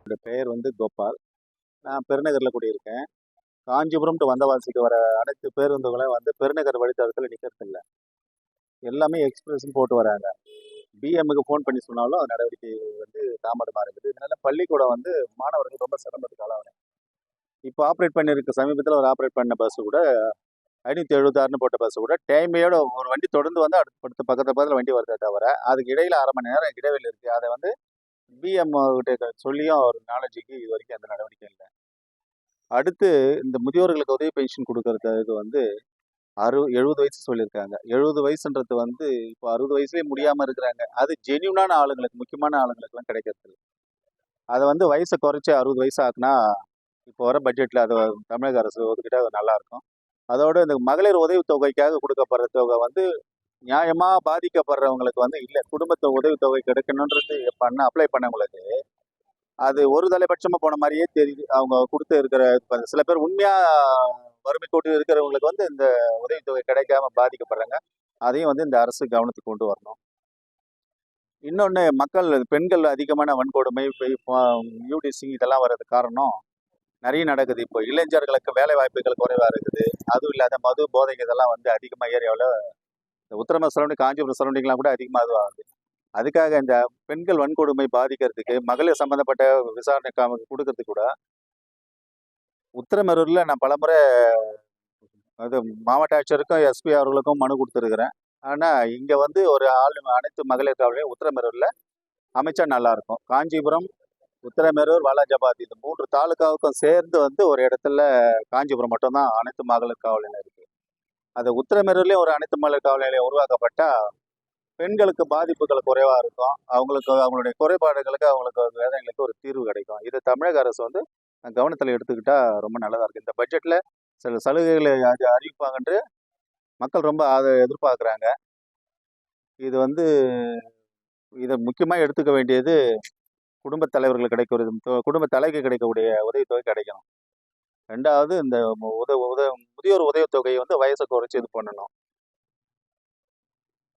என்னோட பெயர் கோபால். நான் பெருநகர்ல குடியிருக்கேன். காஞ்சிபுரம் டூ வந்தவாசிக்கு வர அனைத்து பேருந்துகளும் பெருநகர் வழித்தடத்துல நிக்கிறதில்ல. எல்லாமே எக்ஸ்பிரஸ்ன்னு போட்டு வராங்க. பிஎம்முக்கு ஃபோன் பண்ணி சொன்னாலும் அது நடவடிக்கை தாமதமா இருக்குது. இதனால பள்ளிக்கூடம் மாணவர்கள் ரொம்ப சிரமத்துக்கு ஆளாகுறாங்க. இப்போ ஆப்ரேட் பண்ணியிருக்க சமீபத்தில் ஒரு ஆப்ரேட் பண்ண பஸ் கூட 576ன்னு போட்ட பஸ் கூட டைமையோட ஒரு வண்டி தொடர்ந்து அடுத்த பக்கத்துல வண்டி வருதே தவிர அதுக்கு இடையில 1/2 மணி நேரம் இடைவெளி இருக்கு. அதை பிஎம் கிட்ட சொல்லியும் ஒரு நாலேஜுக்கு இது வரைக்கும் எந்த நடவடிக்கை இல்லை. அடுத்து இந்த முதியோர்களுக்கு உதவி பென்ஷன் கொடுக்கறதுக்கு 70 வயசு சொல்லியிருக்காங்க. 70 வயசுன்றது இப்போ 60 வயசுலேயே முடியாமல் இருக்கிறாங்க. அது ஜென்யூனான ஆளுங்களுக்கு, முக்கியமான ஆளுங்களுக்குலாம் கிடைக்கிறது. அதை வயசை குறைச்சி 60 வயசு ஆக்குனா இப்போ வர பட்ஜெட்டில் அதை தமிழக அரசு ஒதுக்கிட்டா நல்லா இருக்கும். அதோட இந்த மகளிர் உதவித்தொகைக்காக கொடுக்கப்படுற தொகை நியாயமாக பாதிக்கப்படுறவங்களுக்கு இல்லை. குடும்பத்தை உதவித்தொகை கிடைக்கணுன்றது அப்ளை பண்ணவங்களுக்கு அது ஒரு தலைபட்சமாக போன மாதிரியே தெரியுது. அவங்க கொடுத்து இருக்கிற சில பேர் உண்மையாக வறுமை கோட்டு இருக்கிறவங்களுக்கு இந்த உதவித்தொகை கிடைக்காம பாதிக்கப்படுறாங்க. அதையும் இந்த அரசு கவனத்துக்கு கொண்டு வரணும். இன்னொன்று, பெண்கள் அதிகமான வன்கொடுமை, யூடிசி இதெல்லாம் வர்றது காரணம் நிறைய நடக்குது. இப்போ இளைஞர்களுக்கு வேலை வாய்ப்புகள் குறைவாக இருக்குது. அதுவும் இல்லாத மது போதைகள் இதெல்லாம் அதிகமாக ஏரியாவில் உத்தரம சரௌண்டிங், காஞ்சிபுரம் சரௌண்டிங்லாம் கூட அதிகமாக அதுவாகுது. அதுக்காக இந்த பெண்கள் வன்கொடுமை பாதிக்கிறதுக்கு மகளிர் சம்பந்தப்பட்ட விசாரணை கொடுக்கறதுக்கு கூட உத்தரமேரூர்ல நான் பலமுறை மாவட்ட ஆட்சியருக்கும் எஸ்பி அவர்களுக்கும் மனு கொடுத்துருக்கிறேன். ஆனால் இங்கே ஒரு அனைத்து மகளிர் காவலையும் உத்தரமேரூர்ல அமைச்சா நல்லா இருக்கும். காஞ்சிபுரம், உத்தரமேரூர், வாலாஜாபாத் இந்த 3 தாலுக்காவுக்கும் சேர்ந்து ஒரு இடத்துல காஞ்சிபுரம் மட்டும்தான் அனைத்து மகளிர் காவல் நிலையம் இருக்கு. அது உத்தரமேரூர்லேயும் ஒரு அனைத்து மகளிர் காவல் நிலையம் உருவாக்கப்பட்டா பெண்களுக்கு பாதிப்புகள் குறைவாக இருக்கும். அவங்களுடைய குறைபாடுகளுக்கு, அவங்களுக்கு வேதனைகளுக்கு ஒரு தீர்வு கிடைக்கும். இது தமிழக அரசு கவனத்தில் எடுத்துக்கிட்டா ரொம்ப நல்லதாக இருக்குது. இந்த பட்ஜெட்டில் சில சலுகைகளை அறிவிப்பாங்கன்று மக்கள் ரொம்ப அதை எதிர்பார்க்குறாங்க. இது இதை முக்கியமாக எடுத்துக்க வேண்டியது குடும்பத் தலைவர்கள் குடும்ப தலைக்கு கிடைக்கக்கூடிய உதவித்தொகை கிடைக்கணும். 2வது இந்த முதியோர் உதவித்தொகையை வயசை குறைச்சி இது பண்ணணும்.